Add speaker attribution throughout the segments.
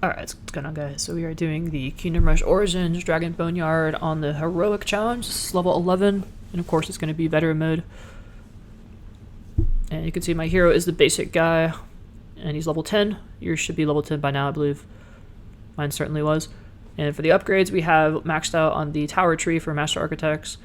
Speaker 1: Alright, what's going on, guys? So we are doing the Kingdom Rush Origins Dragon Boneyard on the Heroic Challenge. This is level 11, and of course it's going to be Veteran mode. And you can see my hero is the basic guy, and he's level 10. Yours should be level 10 by now, I believe. Mine certainly was. And for the upgrades, we have maxed out on the Tower Tree for Master Architects.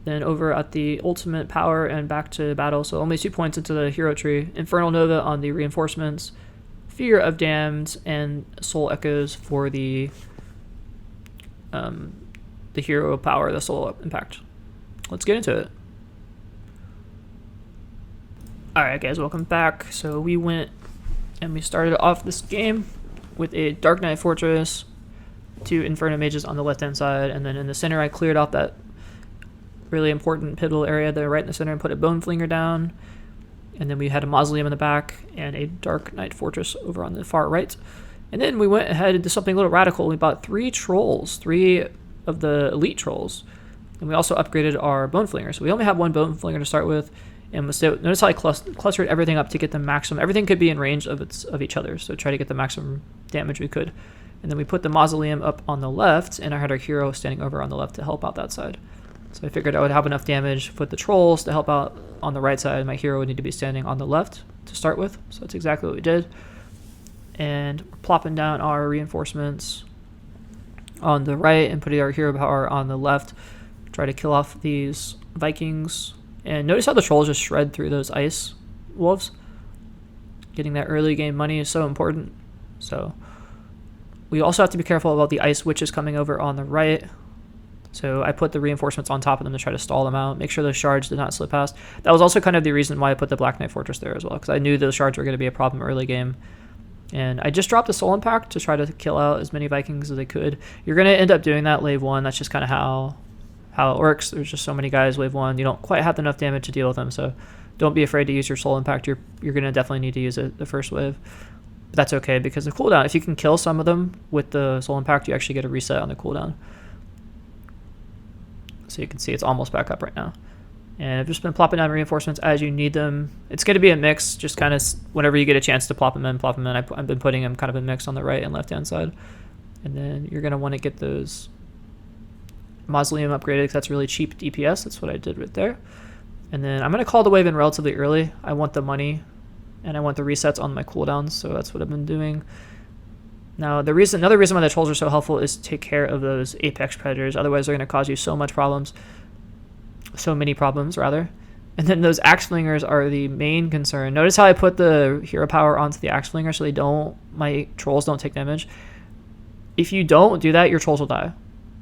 Speaker 1: Then over at the Ultimate Power and back to battle, so only 2 points into the Hero Tree. Infernal Nova on the Reinforcements. Fear of Damned and Soul Echoes for the Hero Power, the Soul Impact. Let's get into it. Alright guys, welcome back. So we went and we started off this game with a Dark Knight Fortress, 2 Inferno Mages on the left hand side, and then in the center I cleared off that really important pivotal area there right in the center and put a Bone Flinger down. And then we had a Mausoleum in the back and a Dark Knight Fortress over on the far right. And then we went ahead and did something a little radical. We bought 3 trolls, 3 of the elite trolls. And we also upgraded our Bone Flinger. So we only have 1 Bone Flinger to start with. And notice how I clustered everything up to get the maximum. Everything could be in range of each other. So try to get the maximum damage we could. And then we put the Mausoleum up on the left. And I had our hero standing over on the left to help out that side. So I figured I would have enough damage with the trolls to help out on the right side. My hero would need to be standing on the left to start with. So that's exactly what we did. And we're plopping down our reinforcements on the right and putting our hero power on the left. Try to kill off these Vikings. And notice how the trolls just shred through those ice wolves. Getting that early game money is so important. So we also have to be careful about the ice witches coming over on the right. So I put the reinforcements on top of them to try to stall them out, make sure those shards did not slip past. That was also kind of the reason why I put the Black Knight Fortress there as well, because I knew those shards were going to be a problem early game. And I just dropped the Soul Impact to try to kill out as many Vikings as I could. You're going to end up doing that wave 1. That's just kind of how it works. There's just so many guys wave 1. You don't quite have enough damage to deal with them, so don't be afraid to use your Soul Impact. You're going to definitely need to use it the first wave. But that's okay, because the cooldown, if you can kill some of them with the Soul Impact, you actually get a reset on the cooldown. So you can see it's almost back up right now. And I've just been plopping down reinforcements as you need them. It's going to be a mix, just kind of whenever you get a chance to plop them in, plop them in. I've been putting them kind of a mix on the right and left-hand side. And then you're going to want to get those Mausoleum upgraded because that's really cheap DPS. That's what I did right there. And then I'm going to call the wave in relatively early. I want the money, and I want the resets on my cooldowns, so that's what I've been doing. Now, another reason why the trolls are so helpful is to take care of those apex predators. Otherwise, they're going to cause you so many problems, rather. And then those axe flingers are the main concern. Notice how I put the hero power onto the axe flinger so my trolls don't take damage. If you don't do that, your trolls will die,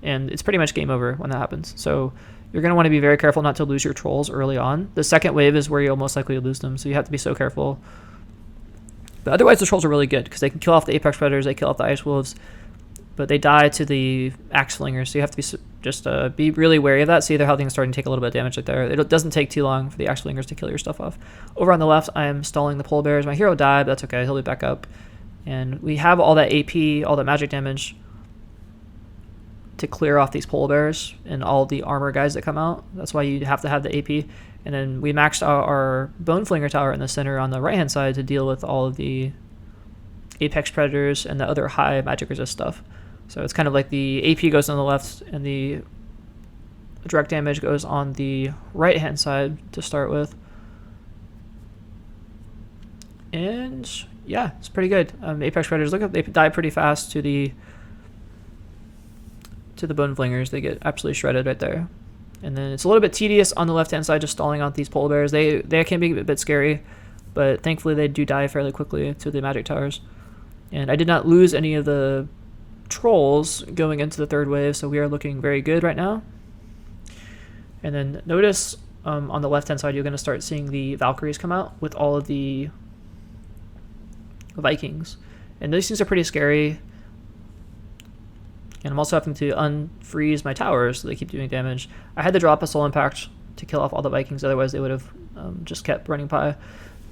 Speaker 1: and it's pretty much game over when that happens. So you're going to want to be very careful not to lose your trolls early on. The second wave is where you'll most likely lose them, so you have to be so careful. But otherwise, the trolls are really good because they can kill off the apex predators, they kill off the ice wolves, but they die to the axe flingers. So you have to be really wary of that. See, their health is starting to take a little bit of damage right there. It doesn't take too long for the axe flingers to kill your stuff off. Over on the left, I am stalling the pole bears. My hero died, but that's okay. He'll be back up, and we have all that AP, all that magic damage to clear off these pole bears and all the armor guys that come out. That's why you have to have the AP. And then we maxed out our Bone Flinger Tower in the center on the right-hand side to deal with all of the Apex Predators and the other high magic resist stuff. So it's kind of like the AP goes on the left and the direct damage goes on the right-hand side to start with. And yeah, it's pretty good. Apex Predators, look up, they die pretty fast to the Bone Flingers. They get absolutely shredded right there. And then it's a little bit tedious on the left-hand side, just stalling out these polar bears. They can be a bit scary, but thankfully they do die fairly quickly to the magic towers. And I did not lose any of the trolls going into the third wave, so we are looking very good right now. And then notice on the left-hand side, you're going to start seeing the Valkyries come out with all of the Vikings. And these things are pretty scary. And I'm also having to unfreeze my towers so they keep doing damage. I had to drop a Soul Impact to kill off all the Vikings, otherwise they would have just kept running by.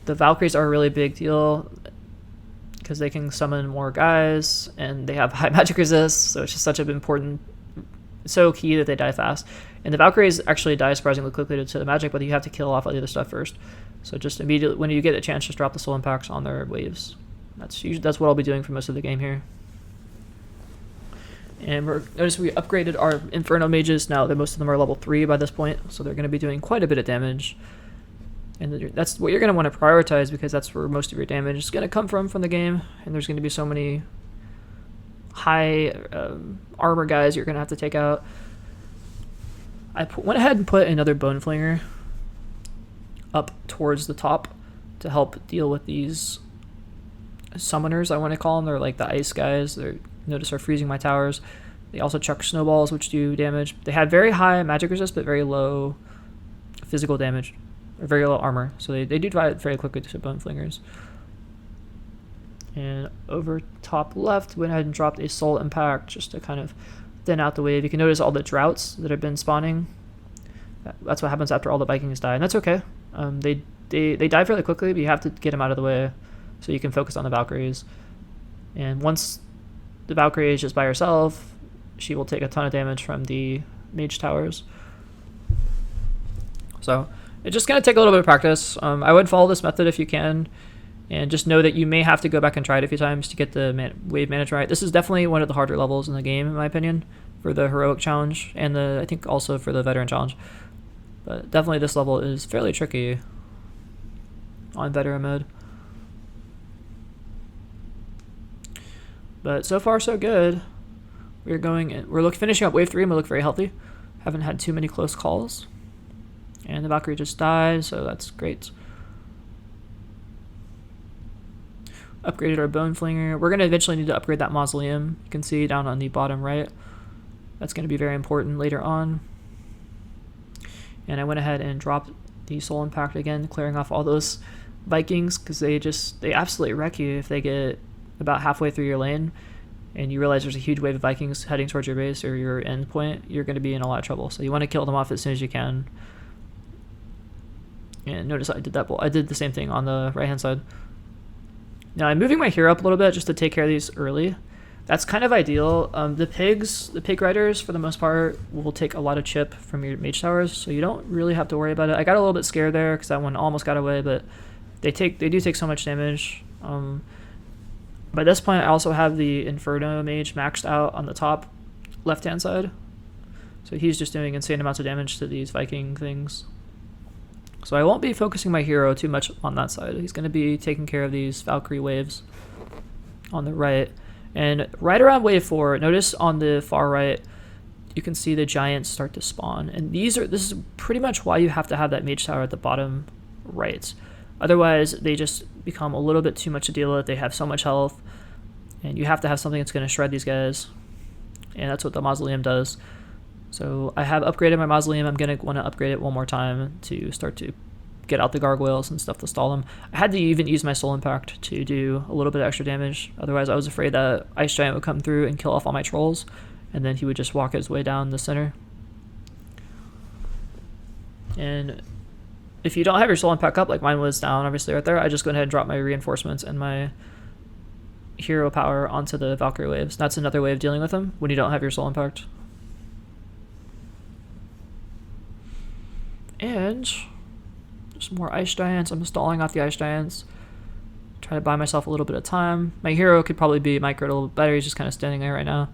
Speaker 1: The Valkyries are a really big deal because they can summon more guys, and they have high magic resist, so it's just such an important, so key that they die fast. And the Valkyries actually die surprisingly quickly to the magic, but you have to kill off all the other stuff first. So just immediately, when you get a chance, just drop the Soul Impacts on their waves. That's what I'll be doing for most of the game here. And notice we upgraded our Inferno mages. Now most of them are level 3 by this point, so they're going to be doing quite a bit of damage. And that's what you're going to want to prioritize, because that's where most of your damage is going to come from the game. And there's going to be so many high armor guys you're going to have to take out. I went ahead and put another Bone Flinger up towards the top to help deal with these summoners, I want to call them. They're like the ice guys. Notice are freezing my towers. They also chuck snowballs, which do damage. They have very high magic resist, but very low physical damage, or very low armor. So they do die very quickly to Bone Flingers. And over top left, went ahead and dropped a Soul Impact just to kind of thin out the wave. You can notice all the droughts that have been spawning. That's what happens after all the Vikings die, and that's okay. They die fairly quickly, but you have to get them out of the way so you can focus on the Valkyries. And once the Valkyrie is just by herself, she will take a ton of damage from the mage towers. So it's just going to take a little bit of practice. I would follow this method if you can, and just know that you may have to go back and try it a few times to get the wave management right. This is definitely one of the harder levels in the game, in my opinion, for the heroic challenge, and I think also for the veteran challenge. But definitely this level is fairly tricky on veteran mode. But so far so good. We're finishing up wave 3 and we look very healthy. Haven't had too many close calls. And the Valkyrie just died, so that's great. Upgraded our Bone Flinger. We're going to eventually need to upgrade that Mausoleum. You can see down on the bottom right. That's going to be very important later on. And I went ahead and dropped the Soul Impact again, clearing off all those Vikings, because they absolutely wreck you if they get about halfway through your lane and you realize there's a huge wave of Vikings heading towards your base or your end point. You're going to be in a lot of trouble, so you want to kill them off as soon as you can. And notice I did that. I did the same thing on the right hand side. Now I'm moving my hero up a little bit just to take care of these early. That's kind of ideal. The pig riders, for the most part, will take a lot of chip from your mage towers, so you don't really have to worry about it. I got a little bit scared there because that one almost got away, but they do take so much damage. By this point, I also have the Inferno mage maxed out on the top left-hand side, so he's just doing insane amounts of damage to these Viking things. So I won't be focusing my hero too much on that side. He's going to be taking care of these Valkyrie waves on the right. And right around wave 4, notice on the far right, you can see the giants start to spawn. And this is pretty much why you have to have that mage tower at the bottom right. Otherwise, they just become a little bit too much to deal with. They have so much health, and you have to have something that's going to shred these guys. And that's what the Mausoleum does. So I have upgraded my Mausoleum. I'm going to want to upgrade it one more time to start to get out the gargoyles and stuff to stall them. I had to even use my Soul Impact to do a little bit of extra damage. Otherwise, I was afraid that Ice Giant would come through and kill off all my trolls, and then he would just walk his way down the center. And if you don't have your Soul Impact up, like mine was down obviously right there, I just go ahead and drop my reinforcements and my hero power onto the Valkyrie waves. That's another way of dealing with them when you don't have your Soul Impact. And just more Ice Giants. I'm stalling out the Ice Giants. Try to buy myself a little bit of time. My hero could probably be microed a little bit better. He's just kind of standing there right now.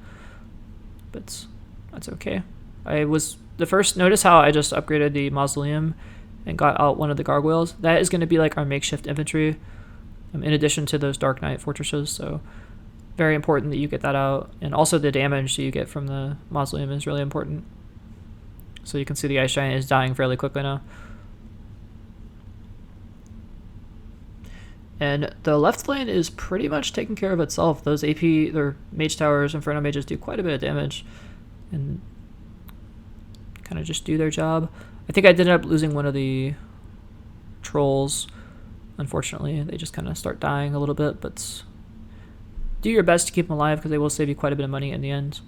Speaker 1: But that's okay. Notice how I just upgraded the Mausoleum and got out one of the gargoyles. That is going to be like our makeshift infantry, in addition to those Dark Knight fortresses. So very important that you get that out. And also the damage that you get from the Mausoleum is really important. So you can see the Ice Giant is dying fairly quickly now. And the left lane is pretty much taking care of itself. Those their mage towers, Inferno mages do quite a bit of damage and kind of just do their job. I think I did end up losing one of the trolls, unfortunately. They just kind of start dying a little bit, but do your best to keep them alive because they will save you quite a bit of money in the end.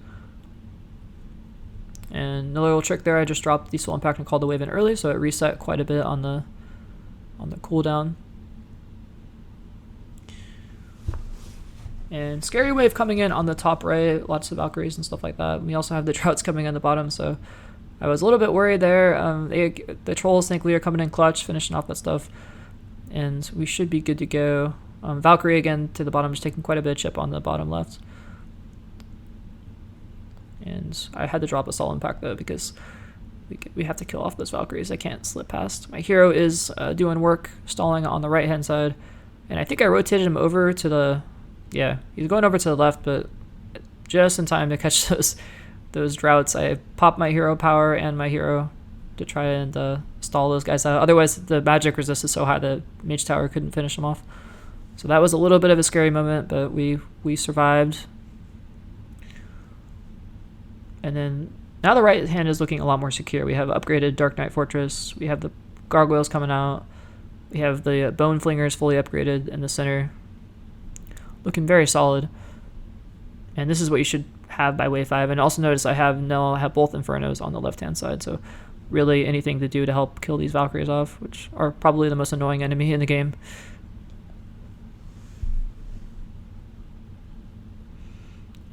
Speaker 1: And another little trick there, I just dropped the Soul Impact and called the wave in early, so it reset quite a bit on the cooldown. And Scary Wave coming in on the top right, lots of Valkyries and stuff like that. We also have the Droughts coming on the bottom, so I was a little bit worried there. The trolls thankfully are coming in clutch, finishing off that stuff, and we should be good to go. Valkyrie again to the bottom is taking quite a bit of chip on the bottom left. And I had to drop Assault Impact though because we have to kill off those Valkyries. I can't slip past. My hero is doing work, stalling on the right-hand side. And I think I rotated him over to the... Yeah, he's going over to the left, but just in time to catch those droughts. I popped my hero power and my hero to try and stall those guys out. Otherwise, the magic resist is so high that Mage Tower couldn't finish them off. So that was a little bit of a scary moment, but we survived. And then now the right hand is looking a lot more secure. We have upgraded Dark Knight Fortress. We have the gargoyles coming out. We have the Bone Flingers fully upgraded in the center. Looking very solid. And this is what you should have by wave 5. And also notice I have both Infernos on the left-hand side. So really anything to do to help kill these Valkyries off, which are probably the most annoying enemy in the game.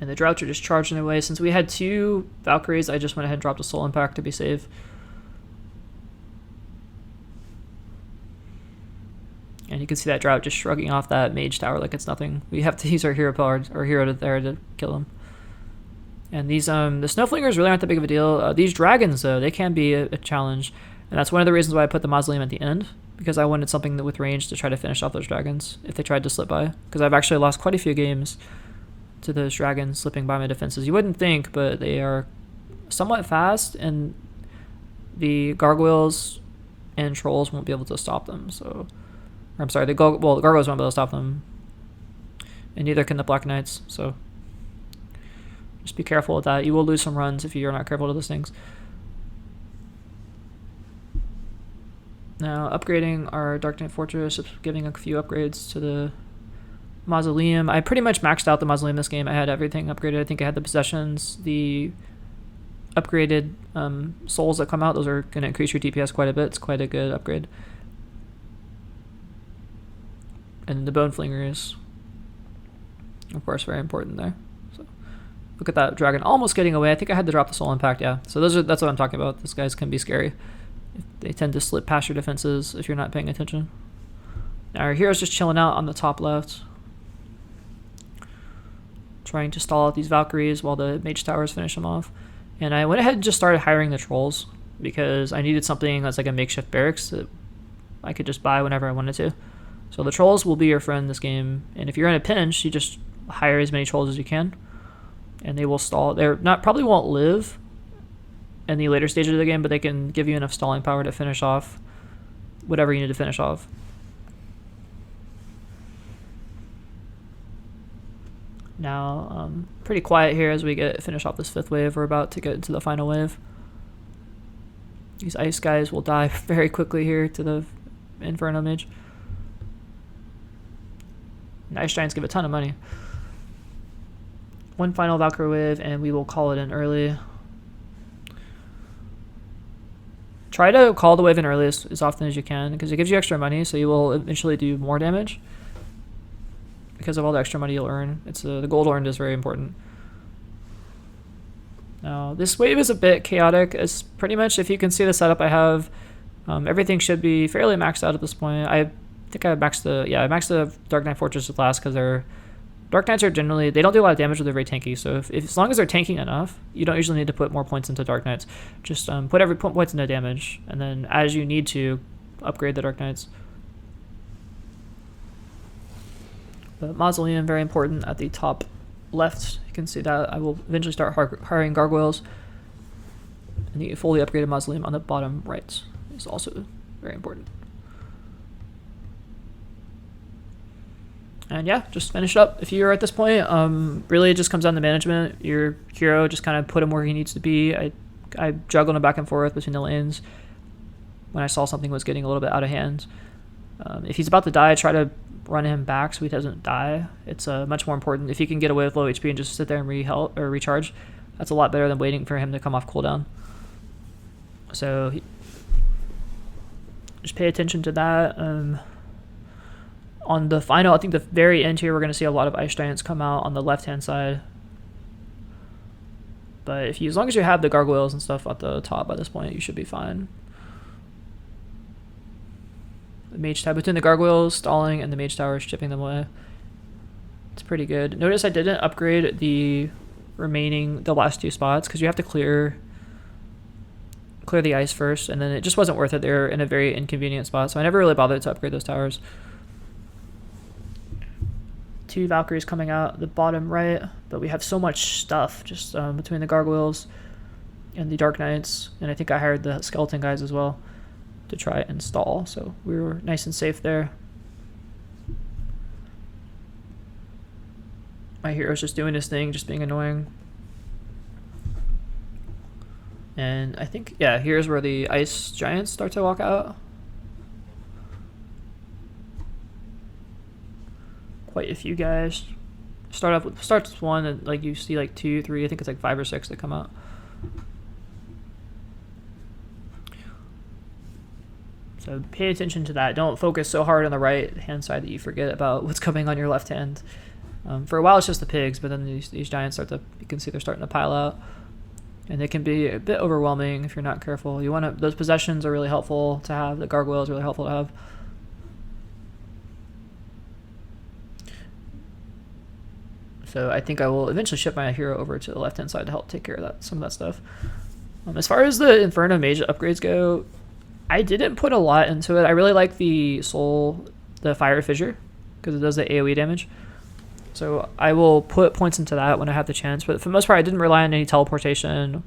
Speaker 1: And the droughts are just charging away. Since we had 2 Valkyries, I just went ahead and dropped a Soul Impact to be safe. And you can see that drought just shrugging off that Mage Tower like it's nothing. We have to use our hero power, our hero there to kill him. And these the Snowflingers really aren't that big of a deal. These dragons though, they can be a challenge, and that's one of the reasons why I put the Mausoleum at the end, because I wanted something with range to try to finish off those dragons if they tried to slip by. Because I've actually lost quite a few games to those dragons slipping by my defenses. You wouldn't think, but they are somewhat fast, and the gargoyles and trolls won't be able to stop them. So, or I'm sorry, the gargoyles won't be able to stop them, and neither can the Black Knights. So just be careful with that. You will lose some runs if you're not careful with those things. Now upgrading our Dark Knight Fortress, giving a few upgrades to the Mausoleum. I pretty much maxed out the Mausoleum this game. I had everything upgraded. I think I had the possessions, the upgraded souls that come out. Those are going to increase your DPS quite a bit. It's quite a good upgrade. And the Bone Flingers, of course, very important there. So look at that dragon almost getting away. I think I had to drop the Soul Impact. Yeah. So that's what I'm talking about. These guys can be scary. They tend to slip past your defenses if you're not paying attention. Now our hero's just chilling out on the top left, trying to stall out these Valkyries while the Mage Towers finish them off. And I went ahead and just started hiring the trolls because I needed something that's like a makeshift barracks that I could just buy whenever I wanted to. So the trolls will be your friend this game, and if you're in a pinch, you just hire as many trolls as you can, and they will stall. They're not probably won't live in the later stages of the game, but they can give you enough stalling power to finish off whatever you need to finish off. Now, pretty quiet here as we finish off this 5th wave. We're about to get into the final wave. These ice guys will die very quickly here to the Inferno Mage. And Ice Giants give a ton of money. One final Valkyrie wave, and we will call it in early. Try to call the wave in early as often as you can, because it gives you extra money, so you will eventually do more damage. Because of all the extra money you'll earn. It's the gold earned is very important. Now, this wave is a bit chaotic. It's pretty much, if you can see the setup I have, everything should be fairly maxed out at this point. I think I maxed the Dark Knight Fortress last because Dark Knights are generally, they don't do a lot of damage, but they're very tanky. So if as long as they're tanking enough, you don't usually need to put more points into Dark Knights. Just put points into damage, and then as you need to, upgrade the Dark Knights. The Mausoleum, very important at the top left. You can see that. I will eventually start hiring gargoyles. And the fully upgraded Mausoleum on the bottom right is also very important. And yeah, just finish up. If you're at this point, really it just comes down to management. Your hero, just kind of put him where he needs to be. I juggled him back and forth between the lanes when I saw something was getting a little bit out of hand. If he's about to die, try to run him back so he doesn't die. It's much more important. If you can get away with low HP and just sit there and recharge, that's a lot better than waiting for him to come off cooldown. So just pay attention to that. On the final, I think the very end here, we're going to see a lot of Ice Giants come out on the left-hand side. But as long as you have the gargoyles and stuff at the top by this point, you should be fine. The Mage Tower, between the gargoyles stalling and the Mage Tower chipping them away, it's pretty good. Notice I didn't upgrade the the last 2 spots, because you have to clear the ice first, and then it just wasn't worth it. They're in a very inconvenient spot, so I never really bothered to upgrade those towers. 2 Valkyries coming out the bottom right, but we have so much stuff just between the gargoyles and the Dark Knights, and I think I hired the skeleton guys as well to try and stall, so we were nice and safe there. My hero's just doing his thing, just being annoying. And I think, yeah, here's where the ice giants start to walk out. Quite a few guys. Starts with 1, and like you see like 2, 3, I think it's like 5 or 6 that come out. So pay attention to that. Don't focus so hard on the right hand side that you forget about what's coming on your left hand. For a while it's just the pigs, but then these giants you can see they're starting to pile out. And they can be a bit overwhelming if you're not careful. Those possessions are really helpful to have. The gargoyle is really helpful to have. So I think I will eventually ship my hero over to the left-hand side to help take care of some of that stuff. As far as the Inferno Mage upgrades go, I didn't put a lot into it. I really like the Fire Fissure, because it does the AoE damage. So I will put points into that when I have the chance. But for the most part, I didn't rely on any teleportation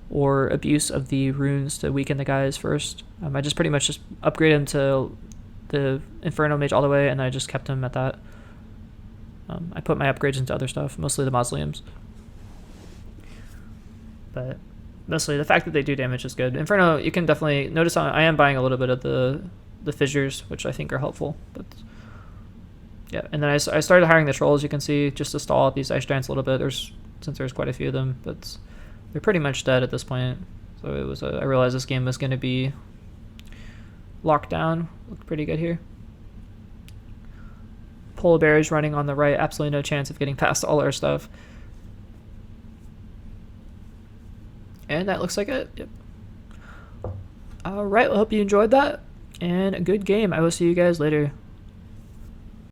Speaker 1: or abuse of the runes to weaken the guys first. I just pretty much just upgraded them to the Inferno Mage all the way, and I just kept them at that. I put my upgrades into other stuff, mostly the Mausoleums. But mostly the fact that they do damage is good. Inferno, you can definitely notice I am buying a little bit of the fissures, which I think are helpful. But yeah, and then I started hiring the trolls, you can see, just to stall out these ice giants a little bit. Since there's quite a few of them, but they're pretty much dead at this point. So I realized this game was going to be locked down. Looked pretty good here. Polar bears running on the right, absolutely no chance of getting past all our stuff. And that looks like it. Yep. All right, well, hope you enjoyed that, and a good game. I will see you guys later.